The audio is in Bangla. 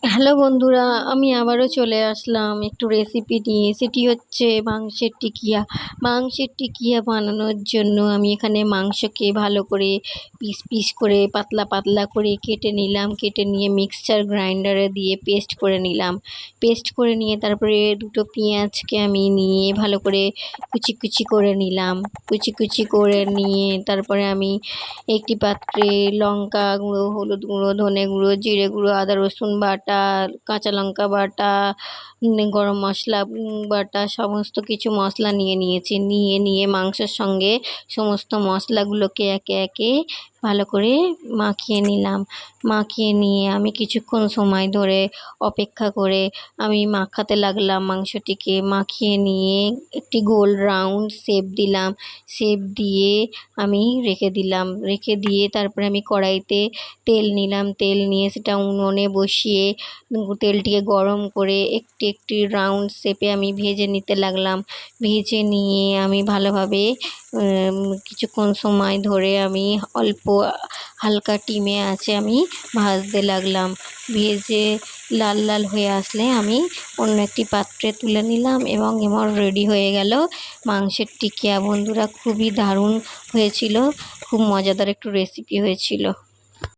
হ্যালো বন্ধুরা, আমি আবারও চলে আসলাম একটু রেসিপি নিয়ে। সেটি হচ্ছে মাংসের টিকিয়া। মাংসের টিকিয়া বানানোর জন্য আমি এখানে মাংসকে ভালো করে পিস পিস করে পাতলা পাতলা করে কেটে নিলাম। কেটে নিয়ে মিক্সচার গ্রাইন্ডারে দিয়ে পেস্ট করে নিলাম। পেস্ট করে নিয়ে তারপরে দুটো পেঁয়াজকে আমি নিয়ে ভালো করে কুচি কুচি করে নিলাম। কুচি কুচি করে নিয়ে তারপরে আমি একটি পাত্রে লঙ্কা গুঁড়ো, হলুদ গুঁড়ো, ধনে গুঁড়ো, জিরে গুঁড়ো, আদা রসুন বাটা, কাঁচা লঙ্কা বাটা, গরম মশলা বাটা, সমস্ত কিছু মশলা নিয়ে নিয়েছি। নিয়ে মাংসের সঙ্গে সমস্ত মশলাগুলোকে একে একে ভালো করে মাখিয়ে নিলাম। মাখিয়ে নিয়ে আমি কিছুক্ষণ সময় ধরে অপেক্ষা করে আমি মাখাতে লাগলাম মাংসটিকে। মাখিয়ে নিয়ে একটি গোল রাউন্ড শেপ দিলাম। শেপ দিয়ে আমি রেখে দিলাম। রেখে দিয়ে তারপরে আমি কড়াইতে তেল নিলাম। তেল নিয়ে সেটা উনুনে বসিয়ে তেলটিকে গরম করে একটি একটি রাউন্ড শেপে আমি ভেজে নিতে লাগলাম। ভেজে নিয়ে আমি ভালোভাবে কিছুক্ষণ সময় ধরে আমি অল্প হালকা টিমে আছে আমি ভাজতে লাগলাম। ভেজে লাল লাল হয়ে আসলে আমি অন্য একটি পাত্রে তুলে নিলাম এবং আমার রেডি হয়ে গেল মাংসের টিকিয়া। বন্ধুরা, খুবই দারুণ হয়েছিল, খুব মজাদার একটু রেসিপি হয়েছিল।